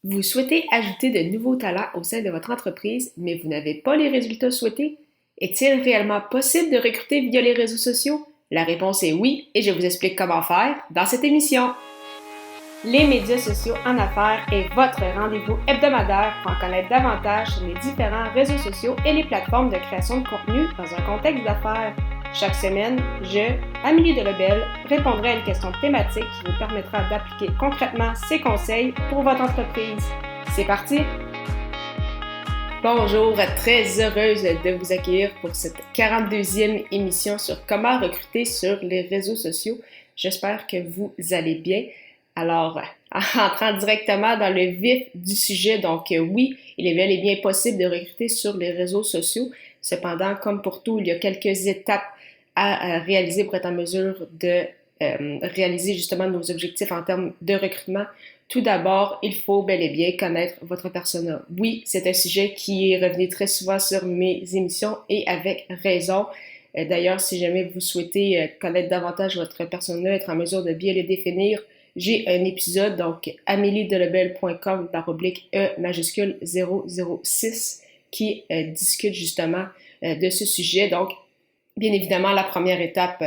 Vous souhaitez ajouter de nouveaux talents au sein de votre entreprise, mais vous n'avez pas les résultats souhaités? Est-il réellement possible de recruter via les réseaux sociaux? La réponse est oui, et je vous explique comment faire dans cette émission. Les médias sociaux en affaires est votre rendez-vous hebdomadaire pour en connaître davantage sur les différents réseaux sociaux et les plateformes de création de contenu dans un contexte d'affaires. Chaque semaine, je, Amélie Delebel, répondrai à une question thématique qui vous permettra d'appliquer concrètement ces conseils pour votre entreprise. C'est parti! Bonjour, très heureuse de vous accueillir pour cette 42e émission sur comment recruter sur les réseaux sociaux. J'espère que vous allez bien. Alors, en entrant directement dans le vif du sujet, donc oui, il est bel et bien possible de recruter sur les réseaux sociaux. Cependant, comme pour tout, il y a quelques étapes à réaliser pour être en mesure de réaliser justement nos objectifs en termes de recrutement. Tout d'abord, il faut bel et bien connaître votre persona. Oui, c'est un sujet qui est revenu très souvent sur mes émissions et avec raison. D'ailleurs, si jamais vous souhaitez connaître davantage votre persona, être en mesure de bien le définir, j'ai un épisode, donc ameliedelebel.com/E majuscule 006 qui discute justement de ce sujet. Donc, bien évidemment, la première étape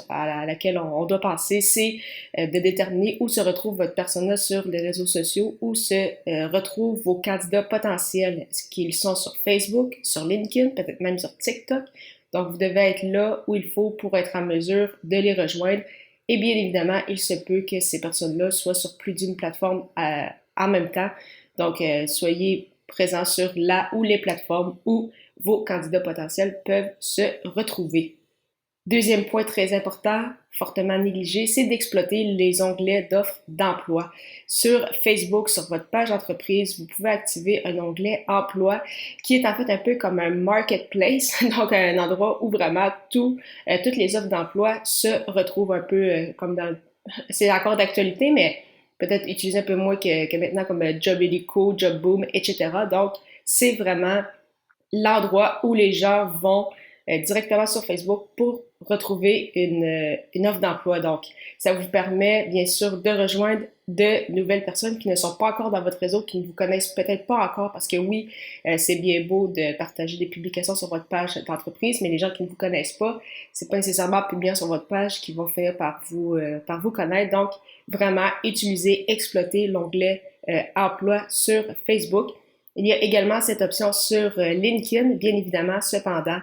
à laquelle on doit penser, c'est de déterminer où se retrouve votre persona sur les réseaux sociaux, où se retrouvent vos candidats potentiels. Est-ce qu'ils sont sur Facebook, sur LinkedIn, peut-être même sur TikTok? Donc, vous devez être là où il faut pour être en mesure de les rejoindre. Et bien évidemment, il se peut que ces personnes-là soient sur plus d'une plateforme en même temps. Donc, soyez présents sur la ou les plateformes où vos candidats potentiels peuvent se retrouver. Deuxième point très important, fortement négligé, c'est d'exploiter les onglets d'offres d'emploi. Sur Facebook, sur votre page d'entreprise, vous pouvez activer un onglet emploi qui est en fait un peu comme un marketplace, donc un endroit où vraiment toutes les offres d'emploi se retrouvent un peu comme dans... C'est encore d'actualité, mais peut-être utilisé un peu moins que maintenant comme Job Illico, Job Boom, etc. Donc, c'est vraiment l'endroit où les gens vont directement sur Facebook pour retrouver une offre d'emploi. Donc, ça vous permet, bien sûr, de rejoindre de nouvelles personnes qui ne sont pas encore dans votre réseau, qui ne vous connaissent peut-être pas encore, parce que oui, c'est bien beau de partager des publications sur votre page d'entreprise, mais les gens qui ne vous connaissent pas, c'est pas nécessairement en publiant sur votre page qui vont finir par vous connaître. Donc, vraiment, utiliser, exploiter l'onglet emploi sur Facebook. Il y a également cette option sur LinkedIn, bien évidemment, cependant,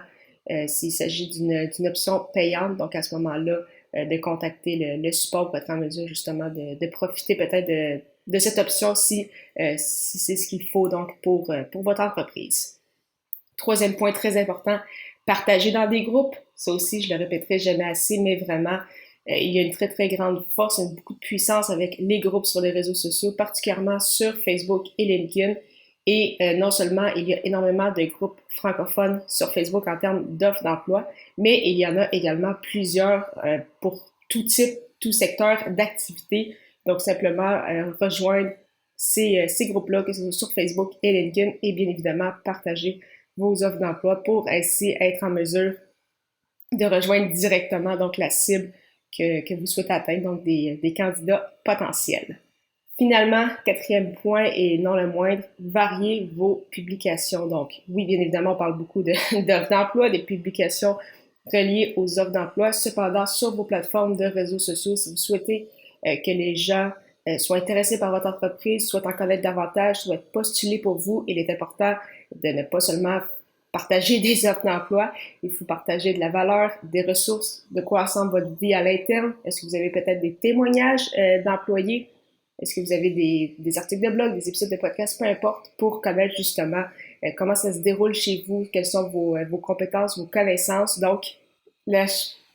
s'il s'agit d'une option payante, donc à ce moment-là, de contacter le support pour être en mesure justement de profiter peut-être de cette option si c'est ce qu'il faut donc pour votre entreprise. Troisième point très important, partager dans des groupes. Ça aussi, je le répéterai jamais assez, mais vraiment, il y a une très, très grande force, beaucoup de puissance avec les groupes sur les réseaux sociaux, particulièrement sur Facebook et LinkedIn. Et non seulement il y a énormément de groupes francophones sur Facebook en termes d'offres d'emploi, mais il y en a également plusieurs pour tout type, tout secteur d'activité. Donc simplement rejoindre ces groupes-là, que ce soit sur Facebook et LinkedIn, et bien évidemment partager vos offres d'emploi pour ainsi être en mesure de rejoindre directement donc la cible que vous souhaitez atteindre, donc des candidats potentiels. Finalement, quatrième point et non le moindre, variez vos publications. Donc, oui, bien évidemment, on parle beaucoup d'offres d'emploi, des publications reliées aux offres d'emploi. Cependant, sur vos plateformes de réseaux sociaux, si vous souhaitez que les gens soient intéressés par votre entreprise, souhaitent en connaître davantage, souhaitent postuler pour vous, il est important de ne pas seulement partager des offres d'emploi, il faut partager de la valeur, des ressources, de quoi ressemble votre vie à l'interne. Est-ce que vous avez peut-être des témoignages d'employés? Est-ce que vous avez des articles de blog, des épisodes de podcast, peu importe, pour connaître justement comment ça se déroule chez vous, quelles sont vos compétences, vos connaissances. Donc, la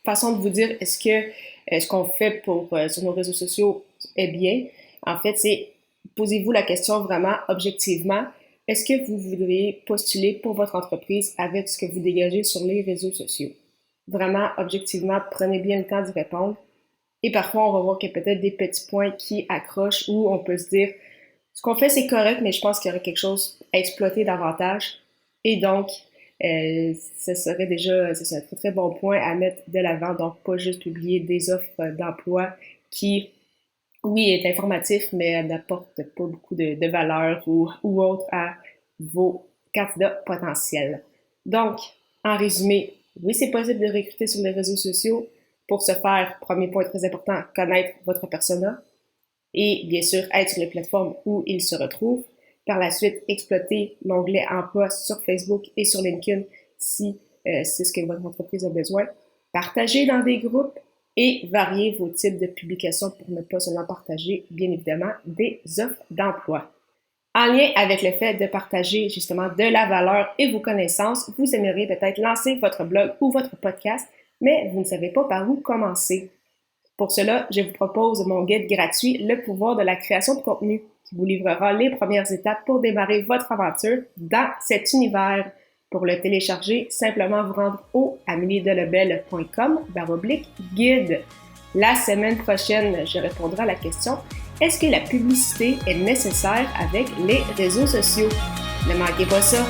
façon de vous dire est-ce que ce qu'on fait sur nos réseaux sociaux est bien, en fait, c'est posez-vous la question vraiment objectivement. Est-ce que vous voudriez postuler pour votre entreprise avec ce que vous dégagez sur les réseaux sociaux? Vraiment, objectivement, prenez bien le temps d'y répondre. Et parfois, on va voir qu'il y a peut-être des petits points qui accrochent où on peut se dire, ce qu'on fait, c'est correct, mais je pense qu'il y aurait quelque chose à exploiter davantage. Et donc, ce serait un très, très bon point à mettre de l'avant. Donc, pas juste publier des offres d'emploi qui oui, est informatif, mais n'apporte pas beaucoup de valeur ou autre à vos candidats potentiels. Donc, en résumé, oui, c'est possible de recruter sur les réseaux sociaux. Pour ce faire, premier point très important, connaître votre persona et bien sûr être sur les plateformes où il se retrouve. Par la suite, exploiter l'onglet emploi sur Facebook et sur LinkedIn si c'est ce que votre entreprise a besoin. Partager dans des groupes et varier vos types de publications pour ne pas seulement partager, bien évidemment, des offres d'emploi. En lien avec le fait de partager justement de la valeur et vos connaissances, vous aimeriez peut-être lancer votre blog ou votre podcast, mais vous ne savez pas par où commencer. Pour cela, je vous propose mon guide gratuit Le pouvoir de la création de contenu qui vous livrera les premières étapes pour démarrer votre aventure dans cet univers. Pour le télécharger, simplement vous rendre au améliedelebel.com/guide. La semaine prochaine, je répondrai à la question: est-ce que la publicité est nécessaire avec les réseaux sociaux? Ne manquez pas ça!